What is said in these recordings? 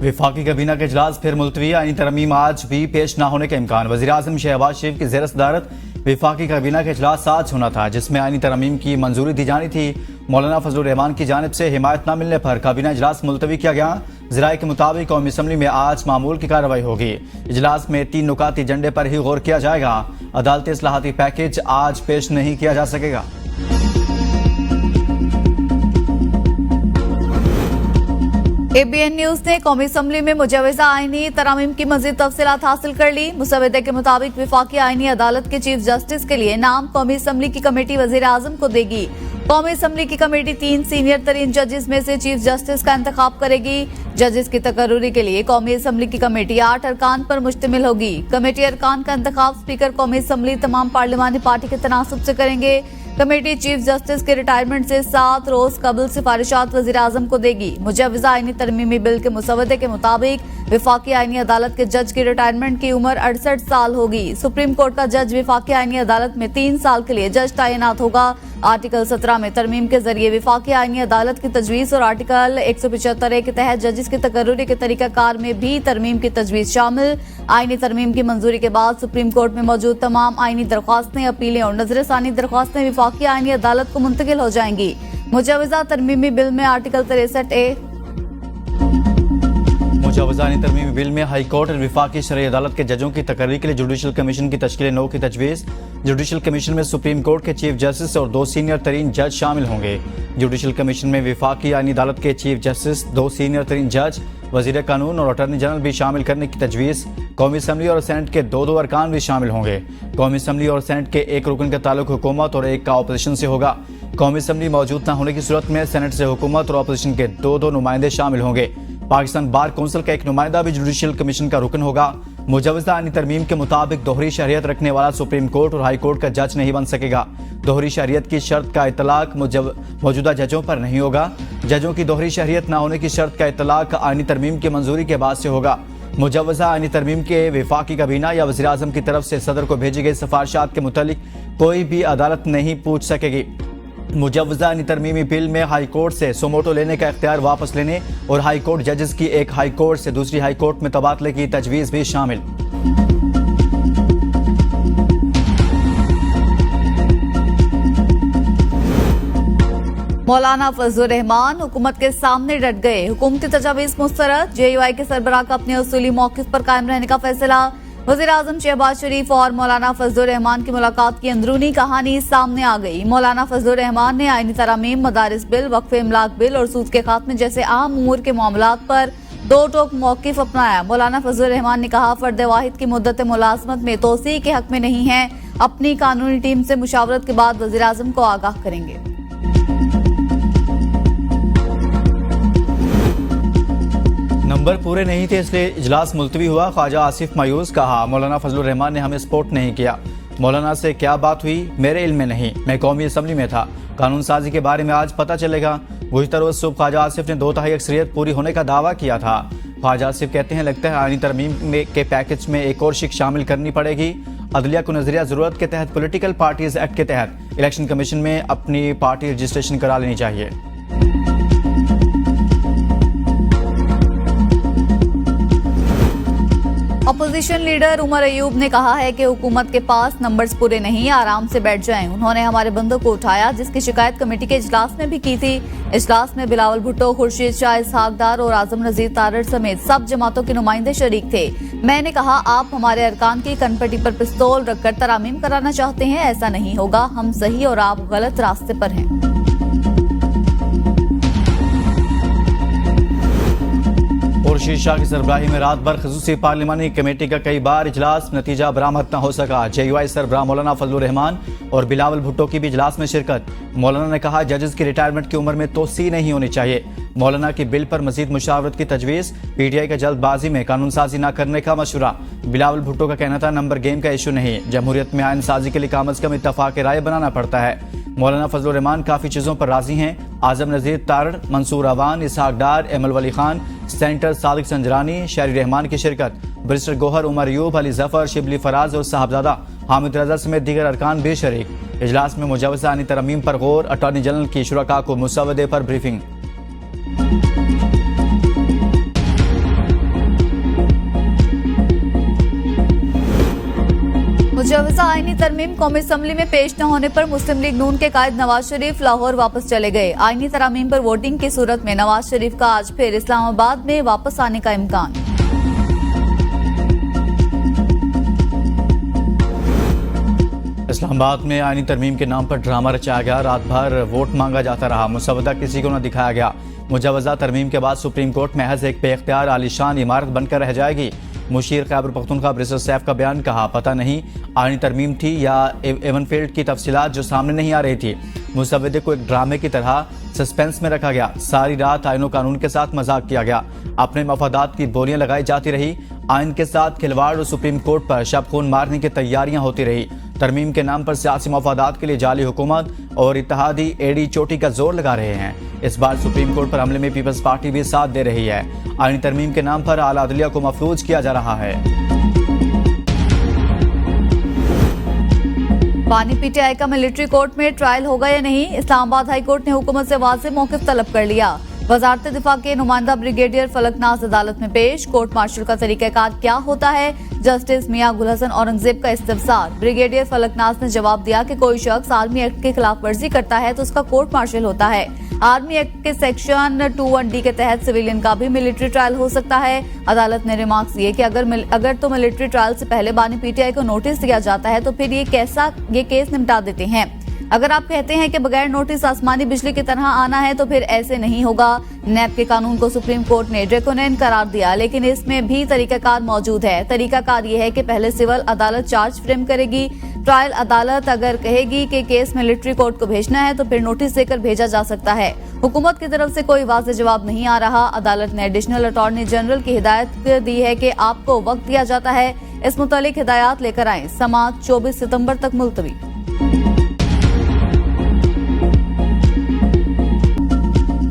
वफाकी काबीना के इजलास फिर मुलतवी। आईनी तरमीम आज भी पेश न होने का इम्कान। वज़ीर-ए-आज़म शहबाज शरीफ की ज़ेर सदारत वफाकी काबीना का इजलास आज होना था, जिसमें आईनी तरमीम की मंजूरी दी जानी थी। मौलाना फजलुर रहमान की जानिब से हिमायत न मिलने पर काबीना इजलास मुलतवी किया गया। ज़राए के मुताबिक कौमी असम्बली में आज मामूल की कार्रवाई होगी। इजलास में 3 नुकाती एजेंडे पर ही गौर किया जाएगा। अदालती इस्लाहाती पैकेज आज पेश नहीं किया जा सकेगा। ABN न्यूज ने कौमी असम्बली में मुजवजा आईनी तरामीम की मजीद तफसीलात हासिल कर ली। मुसवदे के मुताबिक वफाकी आईनी अदालत के चीफ जस्टिस के लिए नाम कौमी असम्बली की कमेटी वजीर आजम को देगी। कौमी असम्बली की कमेटी 3 सीनियर तरीन जजेस में से चीफ जस्टिस का इंतखाब करेगी। जजेस की तकर्रुरी के लिए कौमी असम्बली की कमेटी 8 अरकान पर मुश्तमिल होगी। कमेटी अरकान का इंतखाब स्पीकर कौमी असम्बली तमाम पार्लिमानी पार्टी के तनासुब से करेंगे। कमेटी चीफ जस्टिस के रिटायरमेंट से 7 रोज कबल सिफारिशात वजीर आजम को देगी। मुजवजा आईनी तरमीमी बिल के मुसवदे के मुताबिक वफाकी आईनी अदालत के जज की रिटायरमेंट की उम्र 68 साल होगी। सुप्रीम कोर्ट का जज वफाकी आईनी अदालत में 3 साल के लिए जज तैनात होगा। आर्टिकल 17 में तरमीम के जरिए वफाकी आईनी अदालत की तजवीज और आर्टिकल 175 के तहत जजिस की तकर्रुरी के तरीकाकार में भी तरमीम की तजवीज शामिल। आईनी तरमीम की मंजूरी के बाद सुप्रीम कोर्ट में मौजूद तमाम आईनी दरख्वास्तें, अपीलें और नजरसानी दरख्वास्तें वफाकी आईनी अदालत को मुंतकिल हो जाएंगी। मुजवजा तरमीमी बिल में आर्टिकल 63A मुजवज़ानी तरमीमी बिल में हाई कोर्ट और वफाकी शरई अदालत के जजों की तकर्री के लिए जुडिशल कमीशन की तश्कील 9 की तजवीज़। जुडिशल कमीशन में सुप्रीम कोर्ट के चीफ जस्टिस और 2 सीनियर तरीन जज शामिल होंगे। जुडिशल कमीशन में वफाकी आईनी अदालत के चीफ जस्टिस, 2 सीनियर तरीन जज, वजीर कानून और अटॉर्नी जनरल भी शामिल करने की तजवीज़। कौमी असम्बली और सेनेट के 2 अरकान भी शामिल होंगे। कौमी असम्बली और सेनेट के एक रुकन का ताल्लुक हुकूमत और एक का अपोजिशन से होगा। कौमी असम्बली मौजूद न होने की सूरत में सेनेट से हुकूमत और अपोजिशन के 2 नुमाइंदे शामिल होंगे। पाकिस्तान बार कौंसिल का एक नुमाइंदा भी जुडिशल कमीशन का रुकन होगा। मुजवजा आईनी तरमीम के मुताबिक दोहरी शहरियत रखने वाला सुप्रीम कोर्ट और हाई कोर्ट का जज नहीं बन सकेगा। दोहरी शहरियत की शर्त का इतलाक मौजूदा जजों पर नहीं होगा। जजों की दोहरी शहरियत न होने की शर्त का इतलाक आईनी तरमीम की मंजूरी के बाद से होगा। मुजवजा आईनी तरमीम के वफाकी काबीना या वज़ीर आज़म की तरफ से सदर को भेजी गई सिफारिशात के मुतालिक कोई भी अदालत नहीं पूछ सकेगी। मुजवजा आईनी तरमीमी बिल में हाई कोर्ट से सुमोटो लेने का इख्तियार वापस लेने और हाई कोर्ट जजेस की एक हाई कोर्ट से दूसरी हाई कोर्ट में तबादले की तजवीज़ भी शामिल। मौलाना फजलुर रहमान हुकूमत के सामने डट गए। हुकूमती तजावीज़ मुस्तरद। JUI के सरबराह का अपने उसूली मौक़िफ़ पर कायम रहने का फैसला। वज़ीर आज़म शहबाज शरीफ और मौलाना फजलुर रहमान की मुलाकात की अंदरूनी कहानी सामने आ गई। मौलाना फजलुर रहमान ने आईनी तरामीम, मदारिस बिल, वक्फ़े इमलाक बिल और सूद के खात्मे जैसे अहम उमूर के मामलात पर 2 टोक मौक़िफ़ अपनाया। मौलाना फजलुर रहमान ने कहा, फर्द वाहिद की मुद्दत मुलाज़मत में तोसी के हक में नहीं है। अपनी कानूनी टीम से मुशावरत के बाद वज़ीर आज़म को आगाह करेंगे। नंबर पूरे नहीं थे इसलिए इजलास मुलतवी हुआ। ख्वाजा आसिफ मायूस। कहा, मौलाना फजलुर रहमान ने हमें सपोर्ट नहीं किया। मौलाना से क्या बात हुई मेरे इल्म में नहीं, मैं कौमी असम्बली में था। कानून साजी के बारे में आज पता चलेगा। गुज़िश्ता रोज़ सुबह ख्वाजा आसिफ ने 2/3 अक्सरियत पूरी होने का दावा किया था। ख्वाजा आसिफ कहते हैं, लगता है आईनी तरमीम के पैकेज में एक और शिक शामिल करनी पड़ेगी। अदलिया को नजरिया ज़रूरत के तहत पॉलिटिकल पार्टीज एक्ट के तहत इलेक्शन कमीशन में अपनी पार्टी रजिस्ट्रेशन करा लेनी चाहिए। अपोजिशन लीडर उमर अयूब ने कहा है कि हुकूमत के पास नंबर्स पूरे नहीं, आराम से बैठ जाएं। उन्होंने हमारे बंदों को उठाया, जिसकी शिकायत कमेटी के इजलास में भी की थी। इजलास में बिलावल भुट्टो, खुर्शीद शाह, इसहाक डार और आजम नजीर तारड़ समेत सब जमातों के नुमाइंदे शरीक थे। मैंने कहा, आप हमारे अरकान की कनपटी पर पिस्तौल रखकर तरामीम कराना चाहते हैं, ऐसा नहीं होगा। हम सही और आप गलत रास्ते पर हैं। खुर्शीद शाह की सरबराही में रात भर खसूसी पार्लिमानी कमेटी का कई बार इजलास, नतीजा बरामद न हो सका। JUI सरबराह मौलाना फजलुर रहमान और बिलावल भुट्टो की भी इजलास में शिरकत। मौलाना ने कहा, जजेस की रिटायरमेंट की उम्र में तोसी नहीं होनी चाहिए। मौलाना की बिल पर मजीद मुशावरत की तजवीज़। PTI का जल्दबाजी में कानून साजी न करने का मशवरा। बिलावल भुट्टो का कहना था, नंबर गेम का इशू नहीं, जमहूरियत में आइन साजी के लिए कम अज कम इत्तफाक राय बनाना पड़ता है। मौलाना फजलुर रहमान काफ़ी चीज़ों पर राजी हैं। आजम नजीर तारड़, मंसूर अवान, इसहाक डार, एमल वली खान, सेनेटर सादिक संजरानी, शहरी रहमान की शिरकत। बैरिस्टर गोहर, उमर अयूब, अली जफर, शिबली फराज और साहबजादा हामिद रजा समेत दीगर अरकान भी शरीक। इजलास में मुजवजा आईनी तरमीम पर गौर। अटॉर्नी जनरल की शुरका को मुसवदे पर ब्रीफिंग। मुजवजा आईनी तरमीम कौमी असम्बली में पेश न होने पर मुस्लिम लीग नून के कायद नवाज शरीफ लाहौर वापस चले गए। आईनी तरमीम पर वोटिंग की सूरत में नवाज शरीफ का आज फिर इस्लामाबाद में वापस आने का इम्कान। इस्लामाबाद में आईनी तरमीम के नाम पर ड्रामा रचाया गया। रात भर वोट मांगा जाता रहा, मुसवदा किसी को न दिखाया गया। मुजवजा तरमीम के बाद सुप्रीम कोर्ट महज एक बेख्तियार आलीशान इमारत बनकर रह जाएगी। मुशीर खैबर पख्तूनख्वा ब्रिसर सैफ का बयान, कहा पता नहीं आईनी तरमीम थी या एवनफील्ड की तफसीलात जो सामने नहीं आ रही थी। मुसवदे को एक ड्रामे की तरह सस्पेंस में रखा गया। सारी रात आईन कानून के साथ मजाक किया गया। अपने मफादात की बोलियां लगाई जाती रही। आइन के साथ खिलवाड़ और सुप्रीम कोर्ट पर शब खून मारने की तैयारियां होती रही। तरमीम के नाम पर सियासी मफादात के लिए जाली हुकूमत और इत्तेहादी एड़ी चोटी का जोर लगा रहे हैं। इस बार सुप्रीम कोर्ट पर हमले में पीपल्स पार्टी भी साथ दे रही है। आईनी तरमीम के नाम पर आला अदलिया को मफलूज किया जा रहा है। बानी पीटीआई का मिलिट्री कोर्ट में ट्रायल होगा या नहीं, इस्लामाबाद हाई कोर्ट ने हुकूमत से वाज़ेह मौक़िफ़ तलब कर लिया। वजारत दिफा के नुमाइंदा ब्रिगेडियर फलकनाज अदालत में पेश। कोर्ट मार्शल का तरीक़ाकार क्या होता है, जस्टिस मियां गुल हसन औरंगजेब का इस्तफसार। ब्रिगेडियर फलकनाज ने जवाब दिया कि कोई शख्स आर्मी एक्ट की खिलाफ वर्जी करता है तो उसका कोर्ट मार्शल होता है। आर्मी एक्ट के सेक्शन 21D के तहत सिविलियन का भी मिलिट्री ट्रायल हो सकता है। अदालत ने रिमार्क्स दिए कि अगर तो मिलिट्री ट्रायल से पहले बानी पीटीआई को नोटिस दिया जाता है तो फिर ये केस निपटा देते हैं। अगर आप कहते हैं कि बगैर नोटिस आसमानी बिजली की तरह आना है तो फिर ऐसे नहीं होगा। नैब के कानून को सुप्रीम कोर्ट ने ड्रैकोनियन करार दिया, लेकिन इसमें भी तरीकाकार मौजूद है। तरीकाकार ये है कि पहले सिविल अदालत चार्ज फ्रेम करेगी। ट्रायल अदालत अगर कहेगी कि केस मिलिट्री कोर्ट को भेजना है तो फिर नोटिस देकर भेजा जा सकता है। हुकूमत की तरफ से कोई वाज़ेह जवाब नहीं आ रहा। अदालत ने एडिशनल अटॉर्नी जनरल की हिदायत दी है कि आपको वक्त दिया जाता है, इस मुतालिक हिदायत लेकर आए। समाअत 24 सितंबर तक मुलतवी।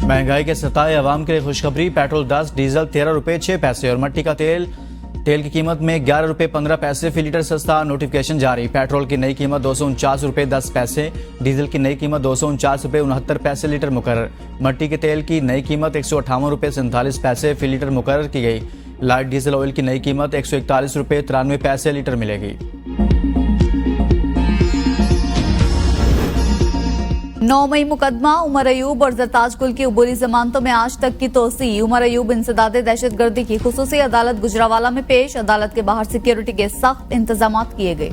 महंगाई के सताए अवाम के लिए खुशखबरी। पेट्रोल 10, डीजल 13 रुपए 6 पैसे और मट्टी का तेल की कीमत में 11 रुपए 15 पैसे फी लीटर सस्ता। नोटिफिकेशन जारी। पेट्रोल की नई कीमत 249 रुपए 10 पैसे, डीजल की नई कीमत 249 रुपए 69 पैसे लीटर मुकर्रर। मट्टी के तेल की नई कीमत 158 रुपए 47 पैसे फी लीटर मुकर्रर की गई। लाइट डीजल ऑयल की नई कीमत 141 रुपए 93 पैसे लीटर मिलेगी। 9 मई मुकदमा उमर अयूब और जरताज गुल की अबूरी जमानतों में आज तक की तोसी। उमर अयूब इंसदादे दहशतगर्दी की खुसूसी अदालत गुजरावाला में पेश। अदालत के बाहर सिक्योरिटी के सख्त इंतजाम किए गए।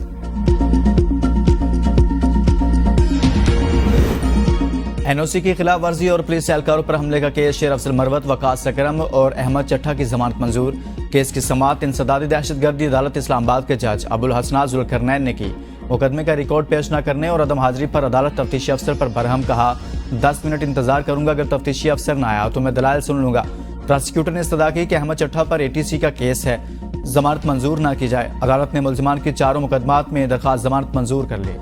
एनओसी की खिलाफ वर्जी और पुलिस एहलकारों पर हमले का केस शेर अफजल मरवत, वकास अकरम और अहमद चट्टा की जमानत मंजूर। केस की समाअत इंसदादी दहशतगर्दी अदालत इस्लामाबाद के जज अबुल हसनात जुल्करनैन ने की। मुकदमे का रिकॉर्ड पेश न करने और अदम हाजिरी पर अदालत तफ्तीशी अफसर पर बरहम, कहा 10 मिनट इंतजार करूंगा, अगर तफ्तीशी अफसर न आया तो मैं दलाइल सुन लूंगा। प्रोसिक्यूटर ने इस्तदा की कि अहमद चट्टा पर ATC का केस है, जमानत मंजूर न की जाए। अदालत ने मुल्जिमान की चारों मुकदमात में दरखास्त जमानत मंजूर कर ली।